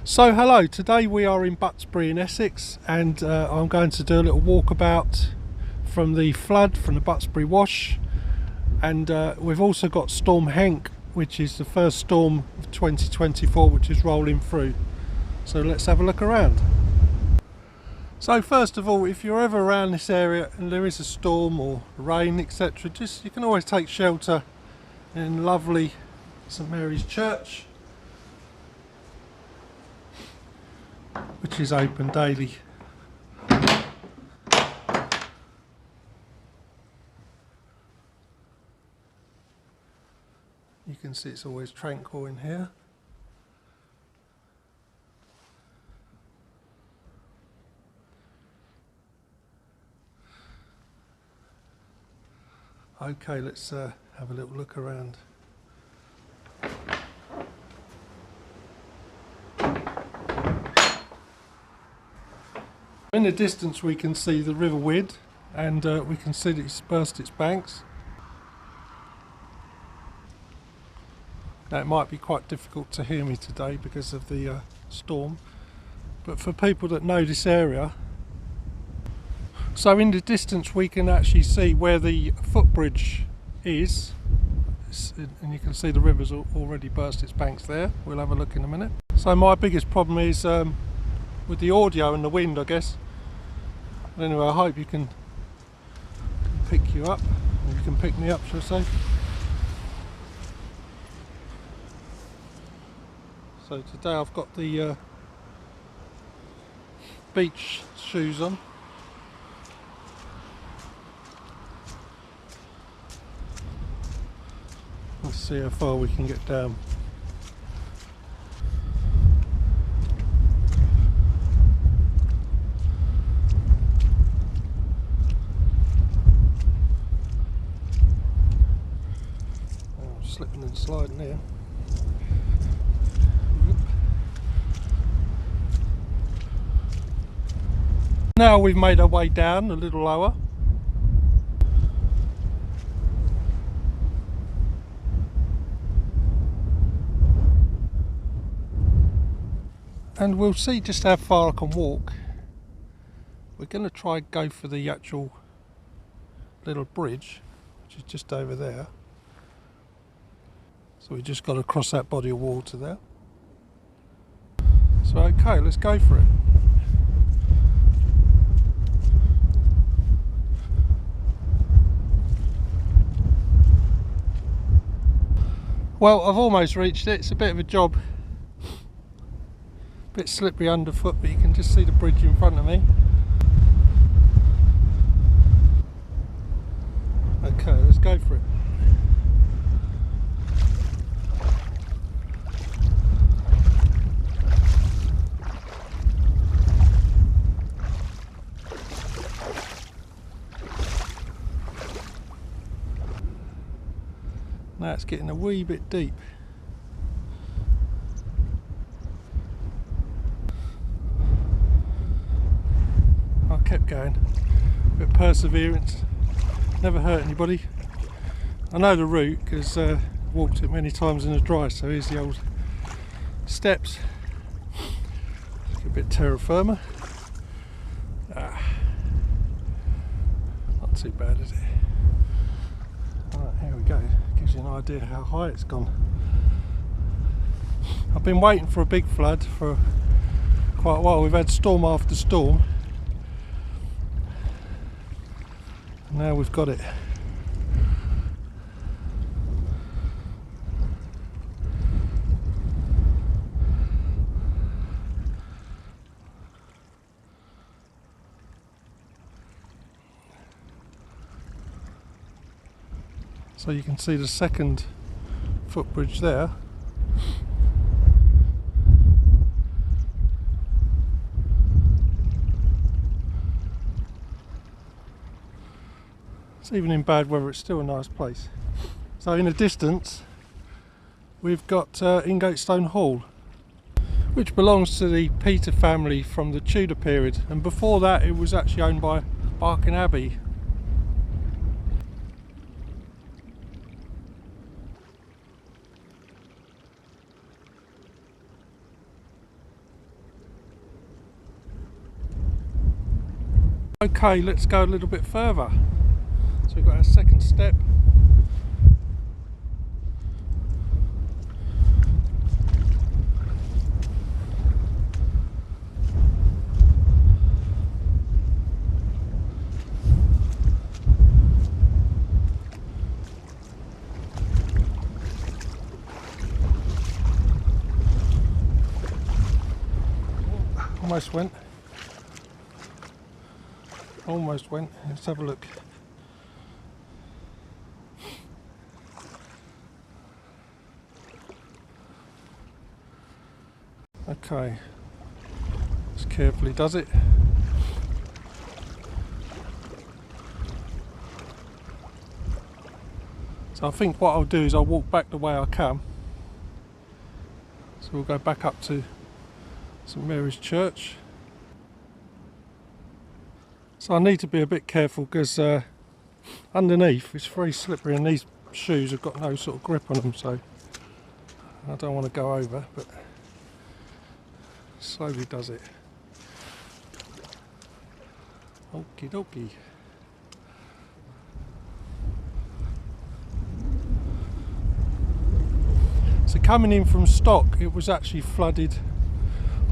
So hello, today we are in Buttsbury in Essex, and I'm going to do a little walkabout from the flood from the Buttsbury Wash, and we've also got Storm Henk, which is the first storm of 2024 which is rolling through. So let's have a look around. So first of all, if you're ever around this area and there is a storm or rain etc, you can always take shelter in lovely St Mary's Church, which is open daily. You can see it's always tranquil in here. Okay, let's have a little look around. In the distance we can see the River Wid, and we can see that it's burst its banks. Now it might be quite difficult to hear me today because of the storm, but for people that know this area, so in the distance we can actually see where the footbridge is, and you can see the river's already burst its banks there. We'll have a look in a minute. So my biggest problem is with the audio and the wind, I guess. But anyway, I hope you can pick you up, or you can pick me up, shall I say. So today I've got the beach shoes on. Let's see how far we can get down. Oh, slipping and sliding here. Now we've made our way down a little lower. And we'll see just how far I can walk. We're going to try and go for the actual little bridge, which is just over there. So we just got to cross that body of water there. So okay, let's go for it. Well, I've almost reached it. It's a bit of a job. A bit slippery underfoot, but you can just see the bridge in front of me. Okay, let's go for it. Now it's getting a wee bit deep. I kept going, a bit of perseverance, never hurt anybody. I know the route because I've walked it many times in the dry, so here's the old steps. A bit terra firma. Not too bad, is it? Alright, here we go. Gives you an idea how high it's gone. I've been waiting for a big flood for quite a while. We've had storm after storm. Now we've got it. So you can see the second footbridge there. So even in bad weather it's still a nice place. So in the distance we've got Ingatestone Hall, which belongs to the Peter family from the Tudor period, and before that it was actually owned by Barking Abbey. Okay, let's go a little bit further. So we've got our second step. Almost went. Almost went. Let's have a look. Okay. Just carefully does it. So I think what I'll do is I'll walk back the way I come. So we'll go back up to St Mary's Church. So I need to be a bit careful because underneath it's very slippery and these shoes have got no sort of grip on them, so I don't want to go over, but slowly does it. Okie dokie. So coming in from Stock, it was actually flooded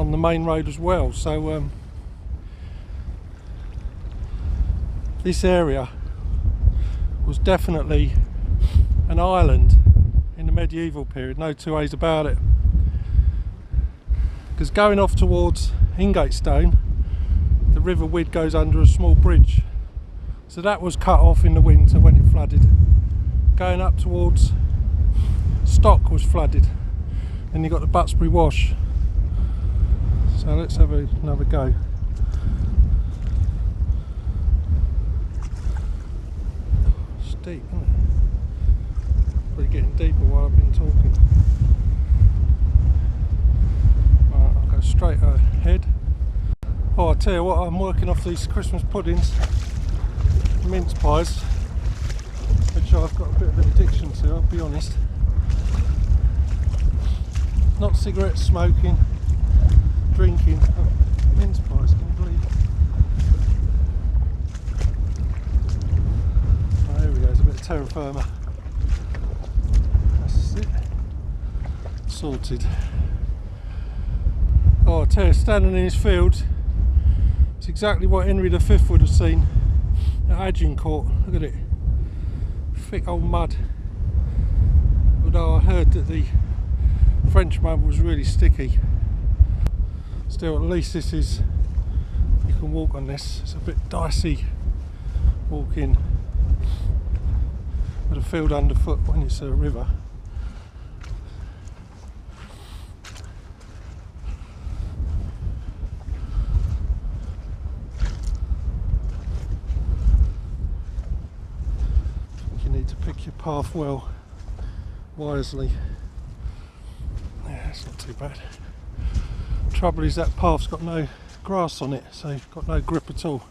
on the main road as well, so this area was definitely an island in the medieval period, no two ways about it. Because going off towards Ingatestone, the River Wid goes under a small bridge, so that was cut off in the winter when it flooded. Going up towards Stock was flooded, and you got the Buttsbury Wash. So let's have another go. Steep, isn't it? Probably getting deeper while I've been talking. Right, I'll go straight ahead. Oh, I tell you what, I'm working off these Christmas puddings, mince pies, which I've got a bit of an addiction to, I'll be honest. Not cigarette smoking, drinking, oh, mince pies, can you believe it? Oh, there we go, there's a bit of terra firma. That's it. Sorted. Oh, I tell you, standing in his field, it's exactly what Henry V would have seen at Agincourt. Look at it. Thick old mud. Although I heard that the French mud was really sticky. Still, at least this is, you can walk on this. It's a bit dicey walking with a field underfoot when it's a river. I think you need to pick your path well, wisely. Yeah, it's not too bad. Trouble is that path's got no grass on it, so you've got no grip at all.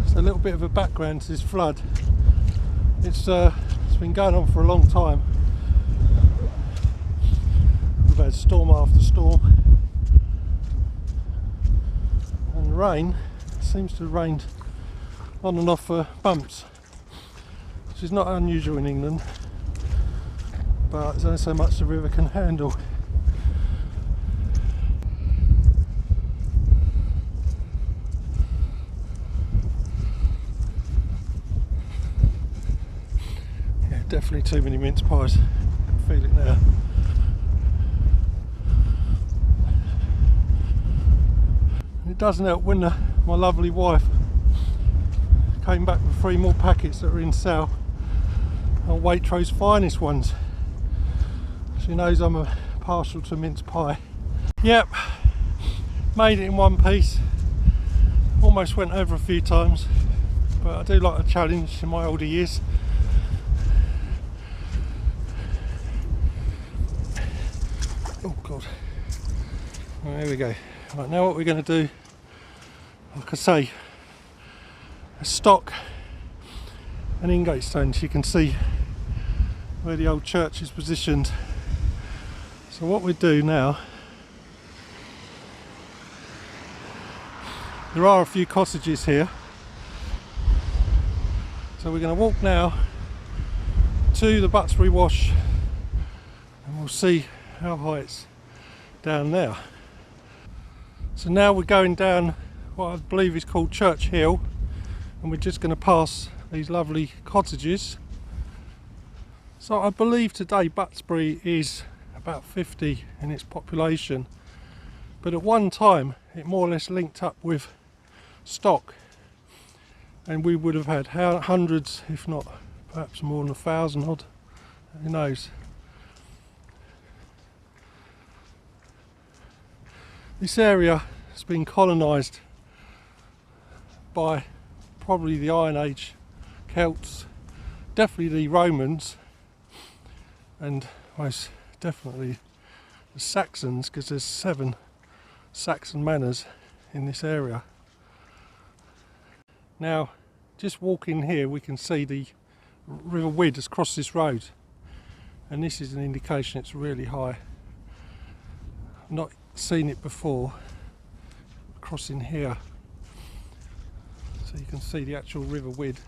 So a little bit of a background to this flood. It's been going on for a long time. We've had storm after storm, and the rain seems to have rained on and off for months, which is not unusual in England, but there's only so much the river can handle. Yeah, definitely too many mince pies. I can feel it now. And it doesn't help when my lovely wife came back with 3 more packets that are in sale on Waitrose finest ones. She knows I'm a partial to mince pie. Yep, made it in one piece. Almost went over a few times, but I do like a challenge in my older years. Oh god. Well, there we go. Right, now what we're going to do, like I say, Stock and Ingatestone, so you can see where the old church is positioned. So what we do now, there are a few cottages here, so we're going to walk now to the Buttsbury Wash and we'll see how high it's down there. So now we're going down what I believe is called Church Hill, and we're just going to pass these lovely cottages. So I believe today Buttsbury is about 50 in its population, but at one time it more or less linked up with stock, and we would have had hundreds, if not perhaps more than 1,000 odd, who knows. This area has been colonised by probably the Iron Age Celts, definitely the Romans, and most definitely the Saxons, because there's 7 Saxon manors in this area. Now, just walking here we can see the River Wid has crossed this road, and this is an indication it's really high. I've not seen it before crossing here, so you can see the actual River Wid.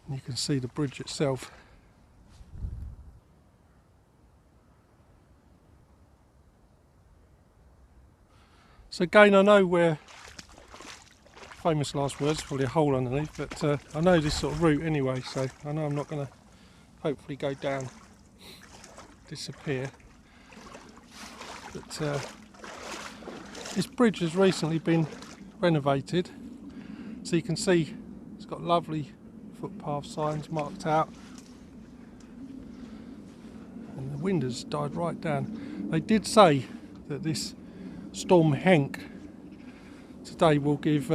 And you can see the bridge itself. So again, I know where, famous last words, probably a hole underneath, but I know this sort of route anyway, so I know I'm not going to hopefully go down, disappear. But this bridge has recently been renovated, so you can see it's got lovely footpath signs marked out, and the wind has died right down. They did say that this storm Henk today will give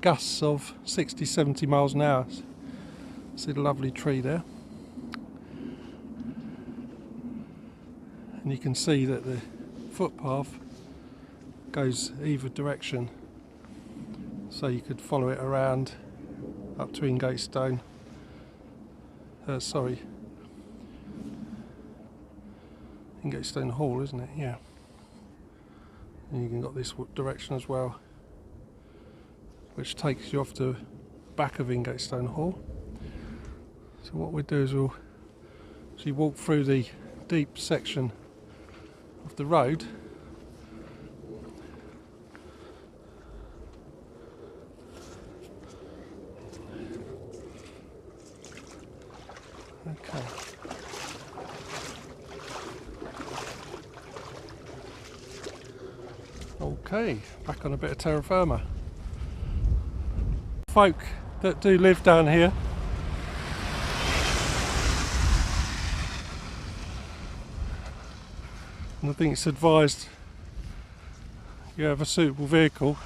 gusts of 60-70 miles an hour. See the lovely tree there, and you can see that the footpath goes either direction, so you could follow it around up to Ingatestone, Ingatestone Hall, isn't it? Yeah. And you can got this direction as well, which takes you off the back of Ingatestone Hall. So what we'll do is we'll actually walk through the deep section of the road. Okay. Okay, back on a bit of terra firma. Folk that do live down here and I think it's advised you have a suitable vehicle.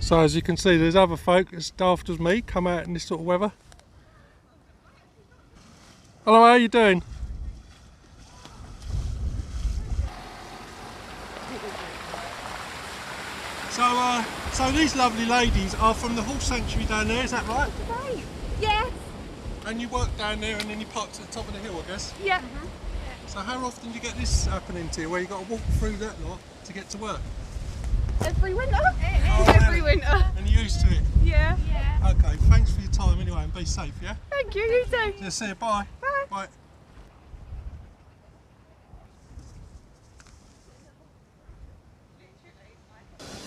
So as you can see, there's other folk as daft as me come out in this sort of weather. Hello, how are you doing? So these lovely ladies are from the horse sanctuary down there, is that right? Right. Yes. And you work down there and then you park to the top of the hill, I guess? Yeah. So how often do you get this happening to you, where you got to walk through that lot to get to work? Every winter. Every winter. And you're used to it? Yeah. Yeah. Okay, thanks for your time anyway, and be safe, yeah? Thank you, you too. Yeah, see you, bye. Bye. Bye.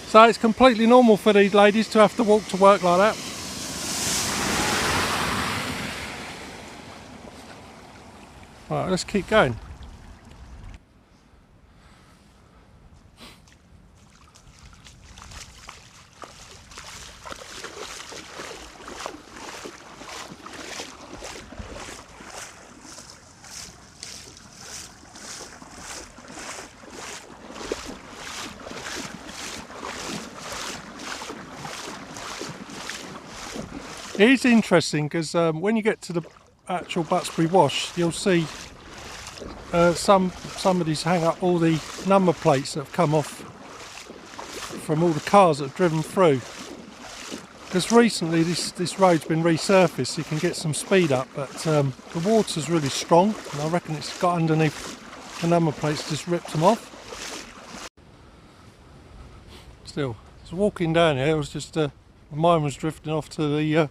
So it's completely normal for these ladies to have to walk to work like that. Right, let's keep going. It is interesting because when you get to the actual Buttsbury Wash, you'll see somebody's hang up all the number plates that have come off from all the cars that have driven through. Because recently this road's been resurfaced, so you can get some speed up, but the water's really strong, and I reckon it's got underneath the number plates, just ripped them off. Still, I was walking down here, I was just my mind was drifting off to the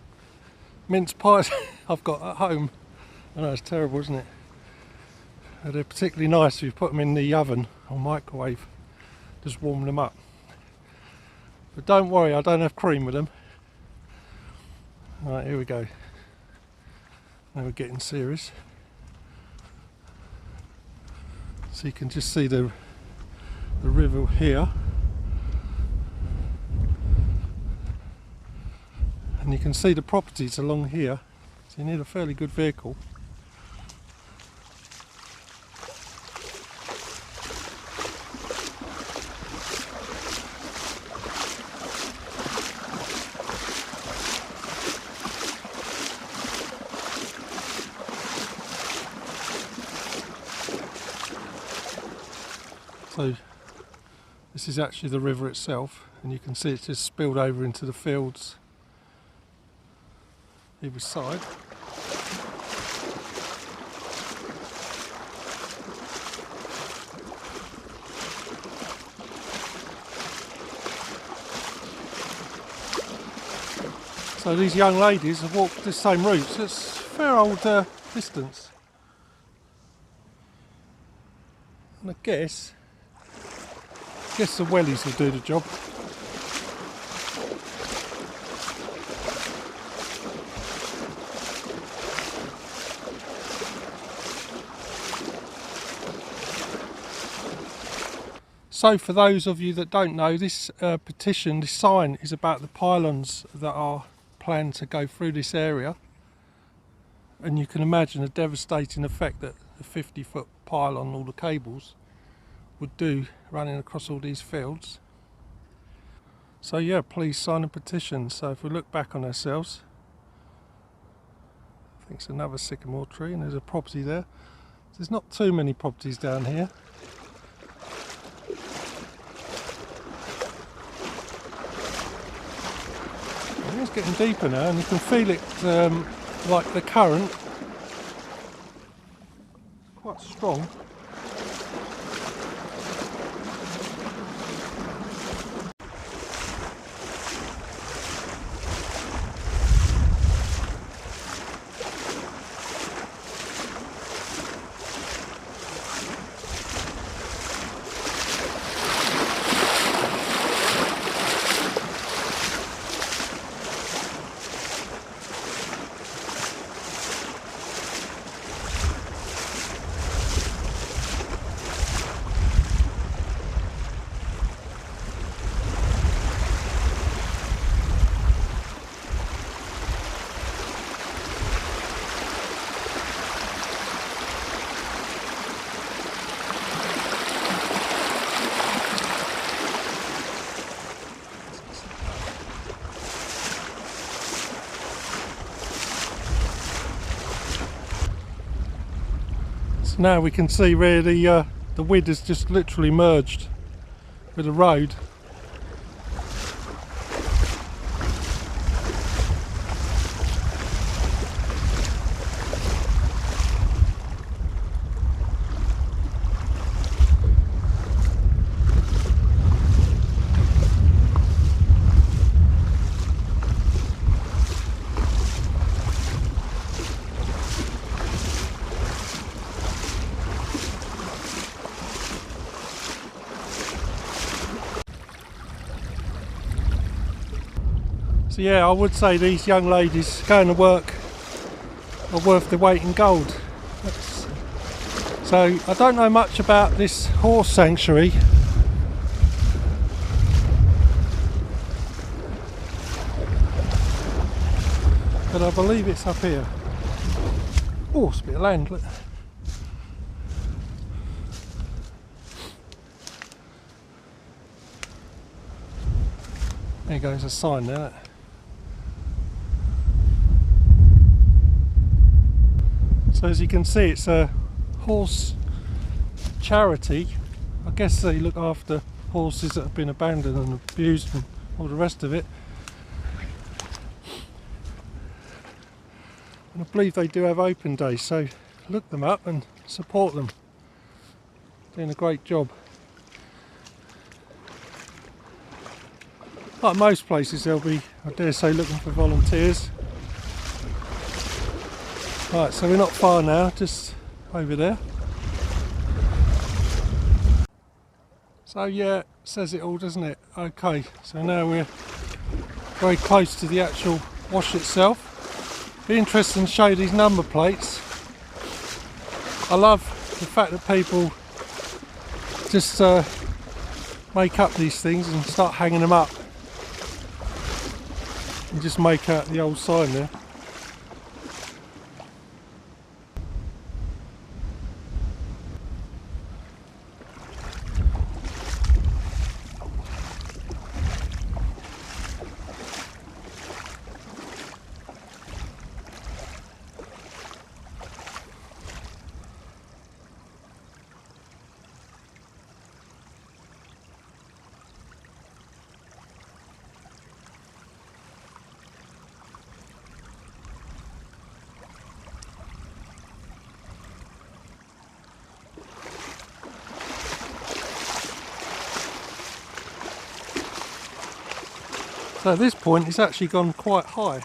mince pies I've got at home. I know it's terrible, isn't it? They're particularly nice if you put them in the oven or microwave, just warm them up. But don't worry, I don't have cream with them. Right, here we go. Now we're getting serious. So you can just see the river here. And you can see the properties along here. So you need a fairly good vehicle. So this is actually the river itself, and you can see it's just spilled over into the fields either side. So these young ladies have walked this same route, so it's a fair old distance. And I guess the wellies will do the job. So for those of you that don't know, this petition, this sign is about the pylons that are planned to go through this area. And you can imagine a devastating effect that a 50-foot pylon, all the cables, would do running across all these fields. So yeah, please sign a petition. So if we look back on ourselves, I think it's another sycamore tree, and there's a property there. There's not too many properties down here. And it's getting deeper now, and you can feel it like the current, quite strong. So now we can see where the Wid has just literally merged with the road. So yeah, I would say these young ladies going to work are worth their weight in gold. So I don't know much about this horse sanctuary. But I believe it's up here. Oh, it's a bit of land, look. There goes a sign there. So as you can see, it's a horse charity. I guess they look after horses that have been abandoned and abused and all the rest of it. And I believe they do have open days, so look them up and support them. Doing a great job. Like most places, they'll be, I dare say, looking for volunteers. Right, so we're not far now, just over there. So yeah, says it all, doesn't it? Okay, so now we're very close to the actual wash itself. Be interesting to show you these number plates. I love the fact that people just make up these things and start hanging them up and just make out the old sign there. So at this point it's actually gone quite high.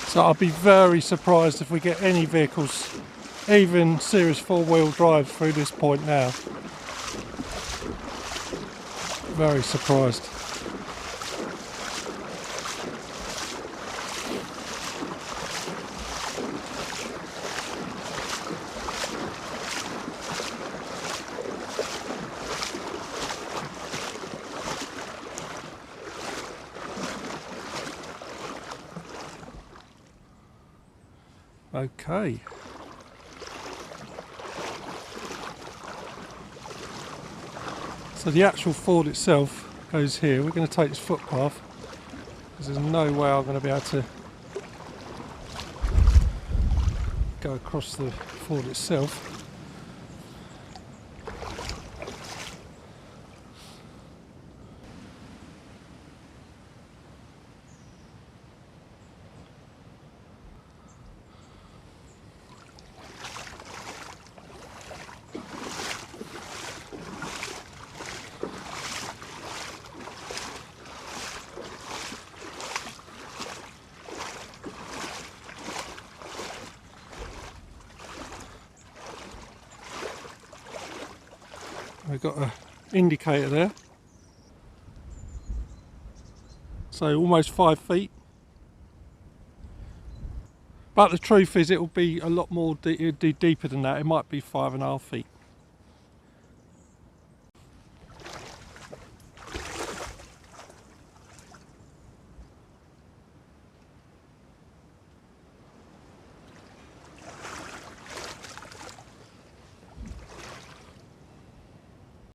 So I'll be very surprised if we get any vehicles, even serious four-wheel drive through this point now. Very surprised. Okay. So the actual ford itself goes here. We're going to take this footpath because there's no way I'm going to be able to go across the ford itself. We've got an indicator there, so almost 5 feet, but the truth is it will be a lot more deeper than that. It might be 5.5 feet.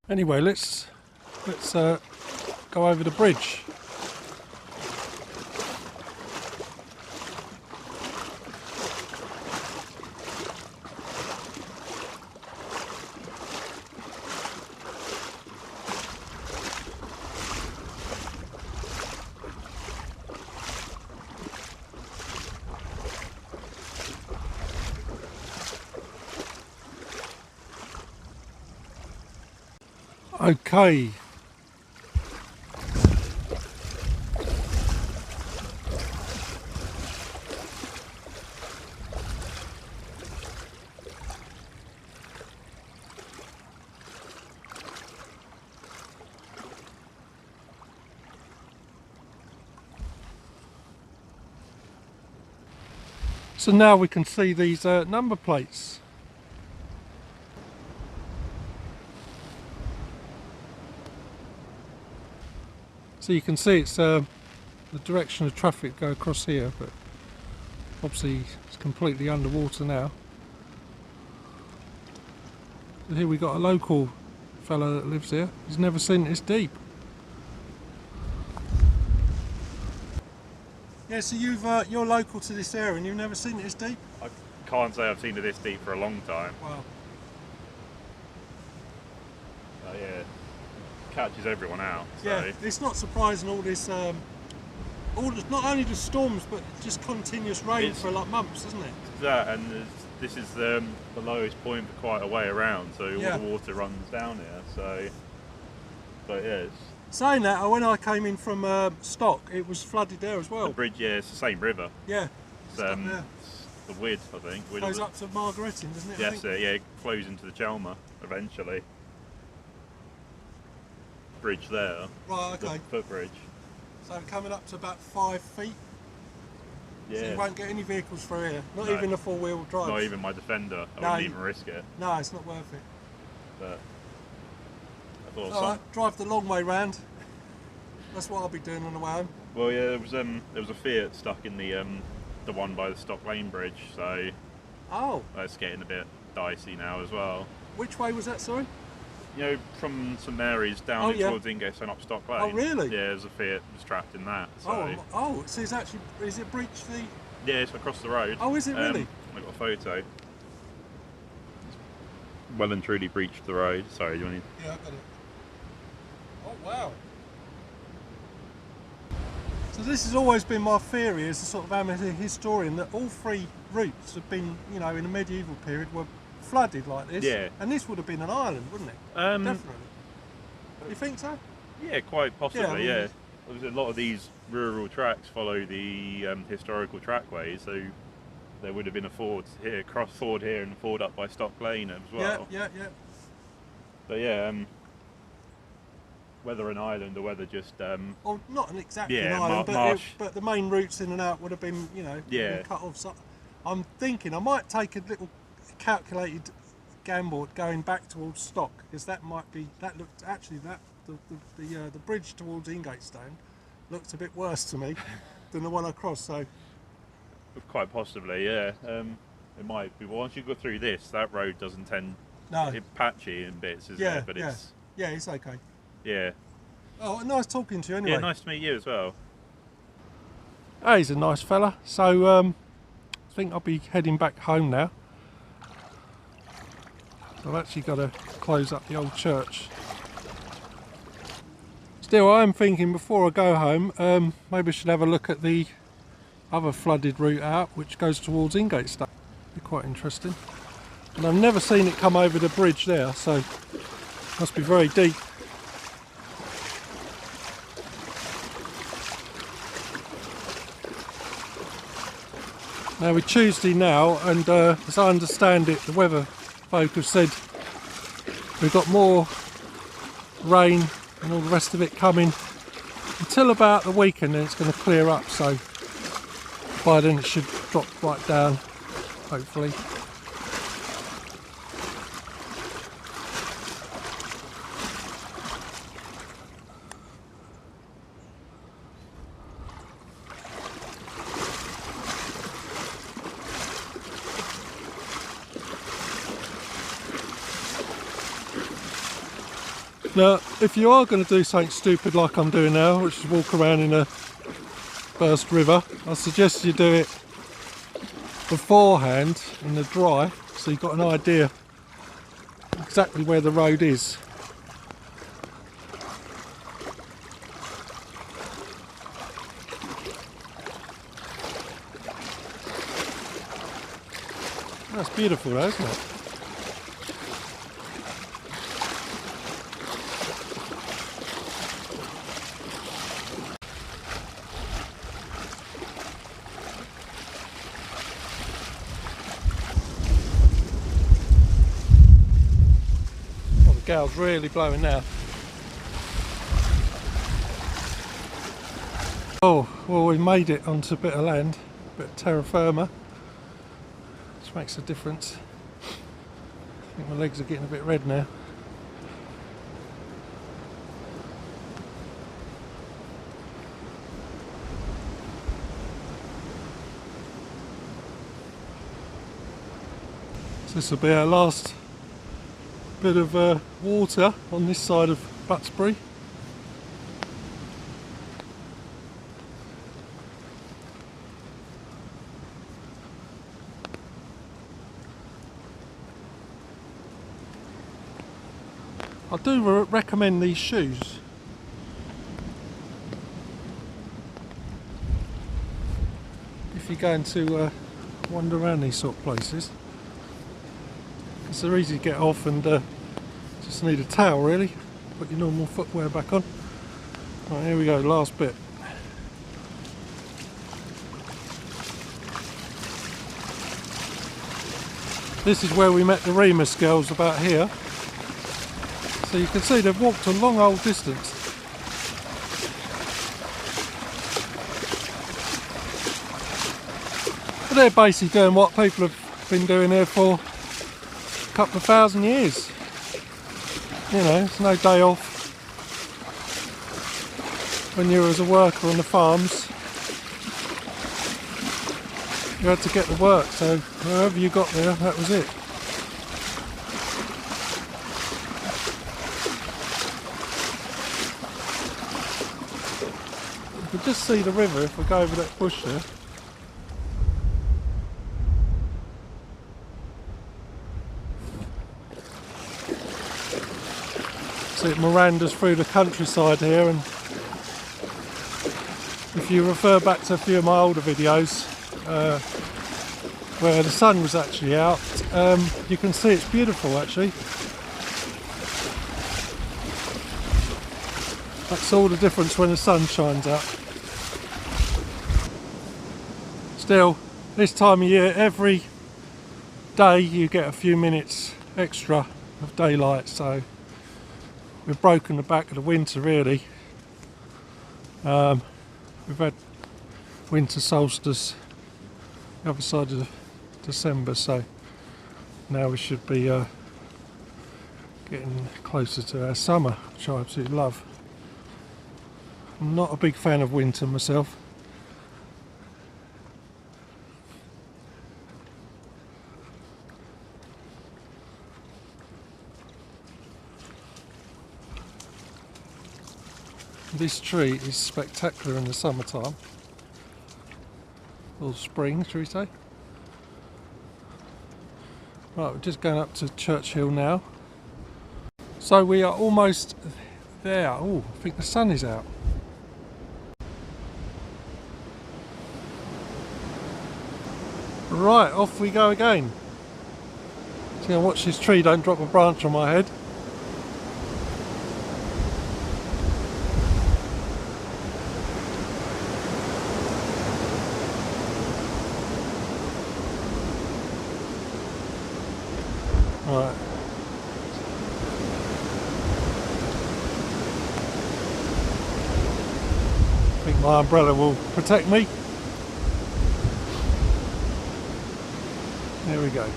Anyway, let's go over the bridge. Okay. So now we can see these number plates. So you can see it's the direction of traffic go across here, but obviously it's completely underwater now. So here we got a local fellow that lives here. He's never seen it this deep. Yeah, so you're local to this area and you've never seen it this deep? I can't say I've seen it this deep for a long time. Wow. Yeah, catches everyone out. So. Yeah, it's not surprising all this, not only the storms but just continuous rain for like months, isn't it? That, and this is the lowest point for quite a way around, so all the water runs down here. So yeah. Saying that, when I came in from Stock, it was flooded there as well. The bridge, yeah, it's the same river. Yeah. It's the Wid, I think. Goes up to Margaretin, doesn't it? Yes, yeah, it flows into the Chelmer eventually. Bridge there. Right, okay. The footbridge. So coming up to about 5 feet. Yeah. So you won't get any vehicles through here. Not even a four-wheel drive. Not even my Defender. I wouldn't even risk it. No, it's not worth it. But I thought Alright, drive the long way round. That's what I'll be doing on the way home. Well, yeah, there was a Fiat stuck in the one by the Stock Lane Bridge, so that's getting a bit dicey now as well. Which way was that, sorry? You know, from St Mary's down towards Ingatestone up Stock Lane. Oh, really? Yeah, there's a Fiat was trapped in that. So. So is it breached the... Yeah, it's across the road. Oh, is it really? I got a photo. It's well and truly breached the road. Sorry, do you want to... Yeah, I got it. Oh, wow. So this has always been my theory as a sort of amateur historian, that all three routes have been, you know, in the medieval period were flooded like this. Yeah. And this would have been an island, wouldn't it? Definitely. You think so? Yeah, quite possibly, yeah. I mean, A lot of these rural tracks follow the historical trackways, so there would have been a ford here, cross ford here and ford up by Stock Lane as well. Yeah. But yeah, whether an island or whether just... well, not an exact island, but the main routes in and out would have been, you know, been cut off. So I'm thinking I might take a little calculated gamble at going back towards Stock, because that might be, the bridge towards Ingatestone looks a bit worse to me than the one I crossed. So quite possibly, yeah. It might be. Once you go through this, that road doesn't tend it's patchy in bits, isn't it? But it's okay. Yeah. Oh, nice talking to you anyway. Yeah, nice to meet you as well. Oh, he's a nice fella. So I think I'll be heading back home now. So I've actually got to close up the old church. Still, I am thinking before I go home, maybe I should have a look at the other flooded route out, which goes towards Ingatestone. Be quite interesting. And I've never seen it come over the bridge there, so it must be very deep. Now we're Tuesday now, and as I understand it, the weather folk have said we've got more rain and all the rest of it coming until about the weekend, then it's going to clear up, so by then it should drop right down, hopefully. Now, if you are going to do something stupid like I'm doing now, which is walk around in a burst river, I suggest you do it beforehand in the dry, so you've got an idea exactly where the road is. That's beautiful though, isn't it? Gale's really blowing now. Oh, well, we made it onto a bit of land, a bit of terra firma, which makes a difference. I think my legs are getting a bit red now. So this will be our last bit of water on this side of Buttsbury. I do recommend these shoes. If you're going to wander around these sort of places. Because they're easy to get off and just need a towel really. Put your normal footwear back on. Right, here we go, last bit. This is where we met the Remus girls, about here. So you can see they've walked a long old distance. But they're basically doing what people have been doing here for a couple of thousand years. You know, it's no day off when you were as a worker on the farms. You had to get to work, so wherever you got there, that was it. You can just see the river if we go over that bush there. See it meanders through the countryside here, and if you refer back to a few of my older videos where the sun was actually out, you can see it's beautiful actually. That's all the difference when the sun shines out. Still, this time of year, every day you get a few minutes extra of daylight, so we've broken the back of the winter really. We've had winter solstice the other side of December, so now we should be getting closer to our summer, which I absolutely love. I'm not a big fan of winter myself. This tree is spectacular in the summertime. Or spring, shall we say. Right, we're just going up to Churchill now. So we are almost there. Oh, I think the sun is out. Right, off we go again. Just going to watch this tree don't drop a branch on my head. Right. I think my umbrella will protect me. There we go.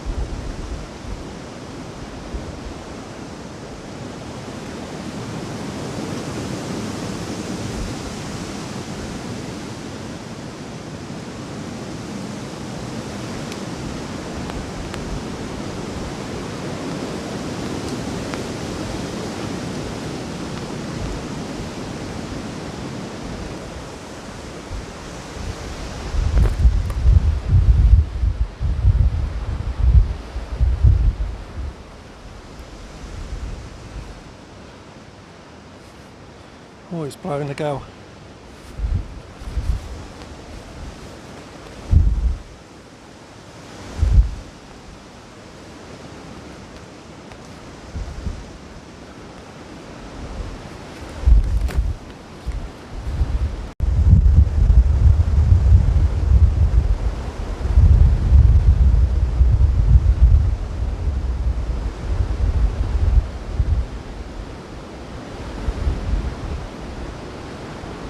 Oh, it's blowing a gale.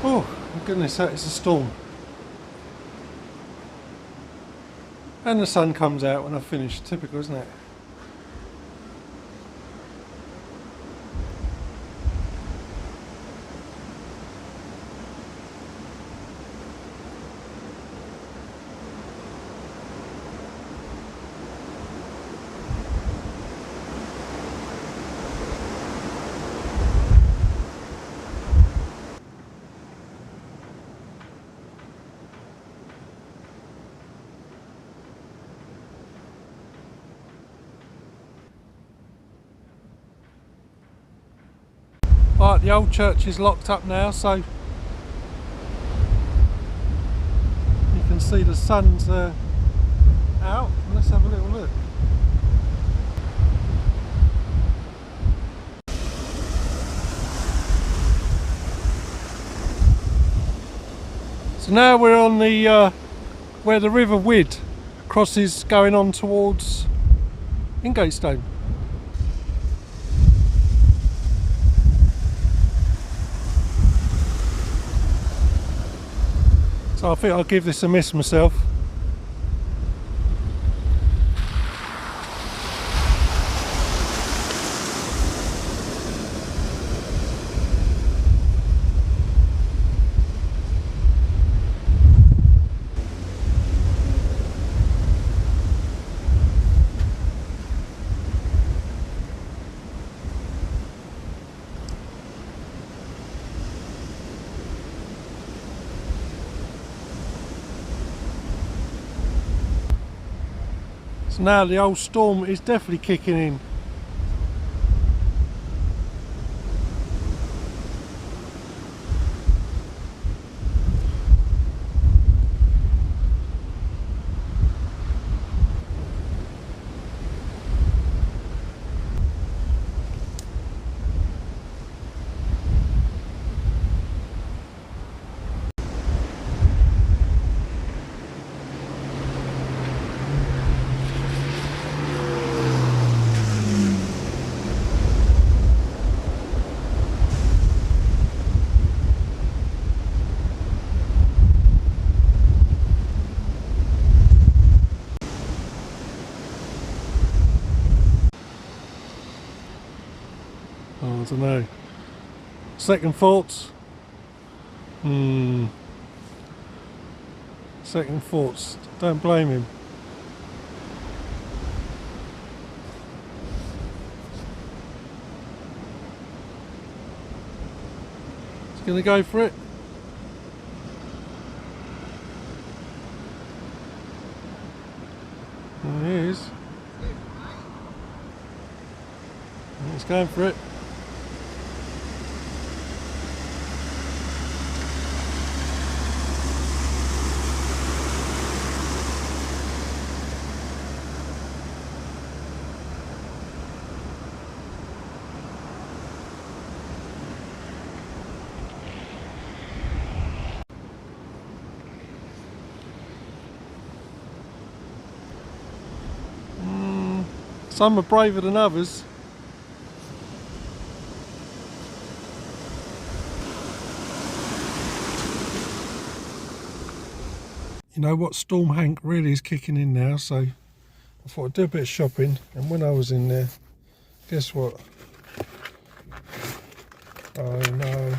Oh my goodness, that is a storm. And the sun comes out when I finish. Typical, isn't it? Right, the old church is locked up now, so you can see the sun's out. Let's have a little look. So now we're on the where the River Wid crosses going on towards Ingatestone. So I think I'll give this a miss myself. So now the old storm is definitely kicking in. Oh, I don't know. Second thoughts? Second thoughts. Don't blame him. He's going to go for it. There he is. He's going for it. Some are braver than others. You know what, Storm Henk really is kicking in now, so I thought I'd do a bit of shopping, and when I was in there, guess what? Oh no,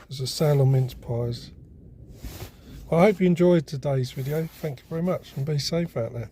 there's a sale on mince pies. Well, I hope you enjoyed today's video. Thank you very much, and be safe out there.